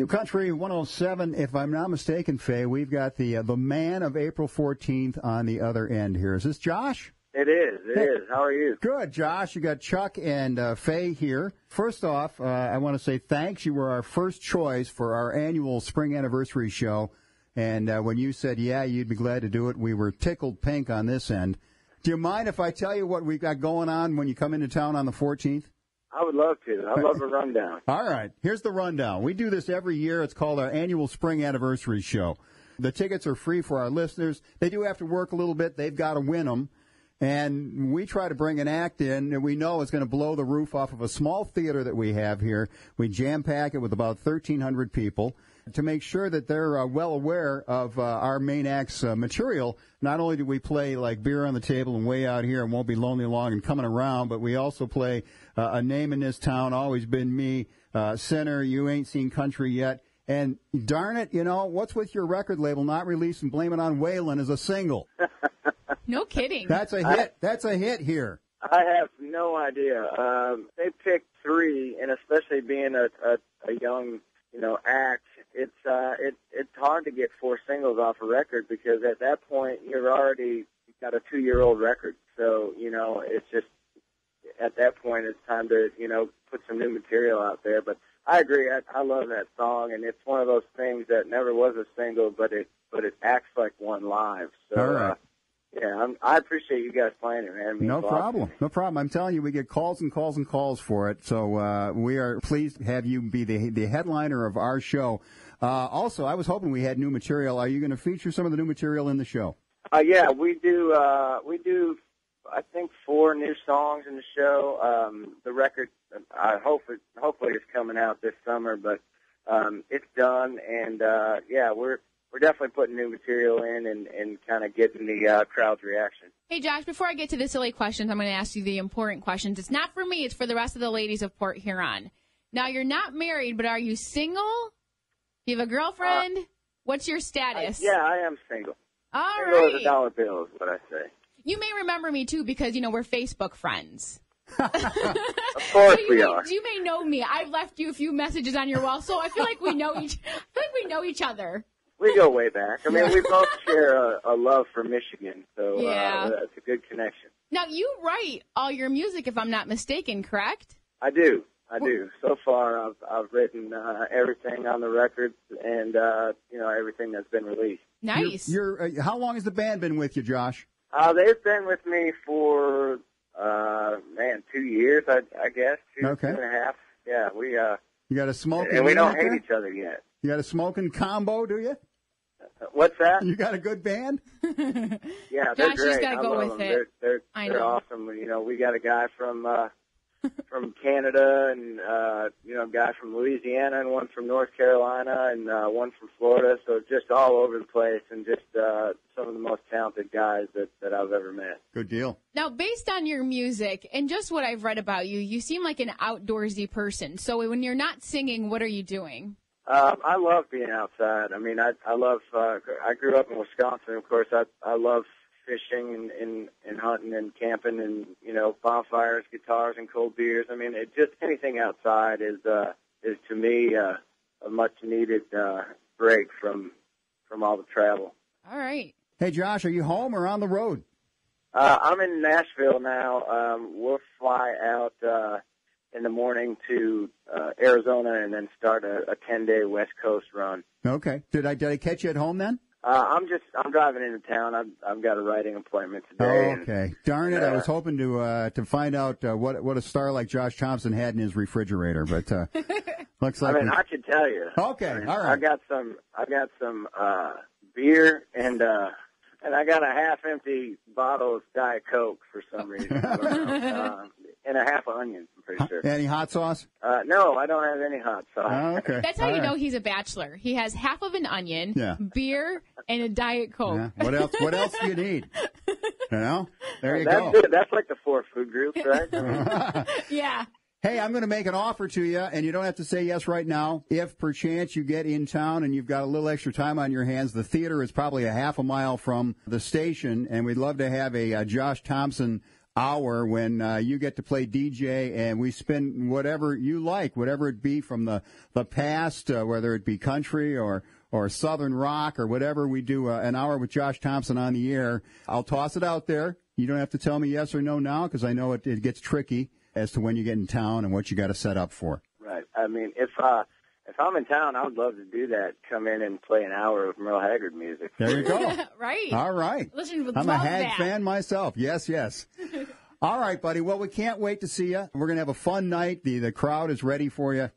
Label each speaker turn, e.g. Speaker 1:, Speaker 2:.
Speaker 1: Q Country 107, if I'm not mistaken, Faye, we've got the man of April 14th on the other end here. Is this Josh?
Speaker 2: It is. How are you?
Speaker 1: Good, Josh. You got Chuck and Faye here. First off, I want to say thanks. You were our first choice for our annual spring anniversary show. And when you said, yeah, you'd be glad to do it, we were tickled pink on this end. Do you mind if I tell you what we've got going on when you come into town on the 14th?
Speaker 2: I would love to. I'd love a rundown.
Speaker 1: All right. Here's the rundown. We do this every year. It's called our annual spring anniversary show. The tickets are free for our listeners. They do have to work a little bit. They've got to win them. And we try to bring an act in that we know is going to blow the roof off of a small theater that we have here. We jam-pack it with about 1,300 people to make sure that they're well aware of our main act's material. Not only do we play like Beer on the Table and Way Out Here and Won't Be Lonely Long and Coming Around, but we also play A Name in This Town, Always Been Me, Sinner, You Ain't Seen Country Yet. And darn it, you know, what's with your record label not releasing Blame It on Waylon as a single?
Speaker 3: No kidding.
Speaker 1: That's a hit. That's a hit here.
Speaker 2: I have no idea. They picked three, and especially being a young, act, it's hard to get 4 singles off a record because at that point you've got a 2-year-old record. So, it's just at that point it's time to, put some new material out there. But I agree. I love that song, and it's one of those things that never was a single, but it acts like one live. So,
Speaker 1: all right.
Speaker 2: Yeah, I appreciate you guys playing it, man.
Speaker 1: No problem. No problem. I'm telling you, we get calls and calls and calls for it. So we are pleased to have you be the headliner of our show. Also, I was hoping we had new material. Are you going to feature some of the new material in the show?
Speaker 2: Yeah, we do. I think 4 new songs in the show. The record, hopefully, it's coming out this summer, but it's done, and we're definitely putting new material in and kind of getting the crowd's reaction.
Speaker 3: Hey, Josh, before I get to the silly questions, I'm going to ask you the important questions. It's not for me. It's for the rest of the ladies of Port Huron. Now, you're not married, but are you single? Do you have a girlfriend? What's your status?
Speaker 2: I am single.
Speaker 3: All
Speaker 2: single
Speaker 3: right.
Speaker 2: as a dollar bill is what I say.
Speaker 3: You may remember me, too, because, we're Facebook friends.
Speaker 2: Of course we are.
Speaker 3: You may know me. I've left you a few messages on your wall, so I feel like we know each other.
Speaker 2: We go way back. I mean, we both share a love for Michigan, so that's a good connection.
Speaker 3: Now, you write all your music, if I'm not mistaken, correct?
Speaker 2: I do. So far, I've written everything on the record and, everything that's been released.
Speaker 3: Nice.
Speaker 1: How long has the band been with you, Josh?
Speaker 2: They've been with me for, 2 years, I guess. Two and a half. Yeah,
Speaker 1: you got a smoking,
Speaker 2: and we don't hate each other yet.
Speaker 1: You got a smoking combo, do you?
Speaker 2: What's that?
Speaker 1: You got a good band?
Speaker 2: Yeah, they're
Speaker 3: Josh,
Speaker 2: great.
Speaker 3: You've got to go with
Speaker 2: them.
Speaker 3: it.
Speaker 2: They're awesome. We got a guy from Canada and a guy from Louisiana and one from North Carolina and one from Florida. So just all over the place and just some of the most talented guys that I've ever met.
Speaker 1: Good deal.
Speaker 3: Now, based on your music and just what I've read about you, you seem like an outdoorsy person. So when you're not singing, what are you doing?
Speaker 2: I love being outside. I mean, I love. I grew up in Wisconsin. Of course, I love fishing and hunting and camping and bonfires, guitars, and cold beers. I mean, just anything outside is to me a much needed break from all the travel.
Speaker 3: All right.
Speaker 1: Hey, Josh, are you home or on the road?
Speaker 2: I'm in Nashville now. We'll fly out in the morning to Arizona and then start a 10-day West Coast run.
Speaker 1: Okay. Did I catch you at home then?
Speaker 2: I'm driving into town. I've got a writing appointment today.
Speaker 1: Oh, okay. Darn it! I was hoping to find out what a star like Josh Thompson had in his refrigerator, but looks like.
Speaker 2: I could tell you.
Speaker 1: Okay, all right.
Speaker 2: I got some beer and I got a half-empty bottle of Diet Coke for some reason. I don't know. And a half onion, I'm pretty sure.
Speaker 1: Any hot sauce?
Speaker 2: No, I don't have any hot sauce.
Speaker 1: Oh, okay.
Speaker 3: That's how you know he's a bachelor. He has half of an onion, beer, and a Diet Coke.
Speaker 1: Yeah. What else do you need? There you
Speaker 2: go.
Speaker 1: go.
Speaker 2: Good. That's like the 4 food groups, right?
Speaker 3: Yeah.
Speaker 1: Hey, I'm going to make an offer to you, and you don't have to say yes right now. If perchance you get in town and you've got a little extra time on your hands, the theater is probably a half a mile from the station, and we'd love to have a Josh Thompson hour when you get to play DJ, and we spin whatever you like, whatever it be from the past, whether it be country or Southern rock or whatever. We do an hour with Josh Thompson on the air. I'll toss it out there. You don't have to tell me yes or no now, because I know it gets tricky as to when you get in town and what you got to set up for.
Speaker 2: Right. I mean, if I'm in town, I would love to do that. Come in and play an hour of Merle Haggard music.
Speaker 1: There you go.
Speaker 3: Right.
Speaker 1: All right.
Speaker 3: Listen,
Speaker 1: I'm a Hag fan myself. Yes, yes. All right, buddy. Well, we can't wait to see you. We're going to have a fun night. The crowd is ready for you.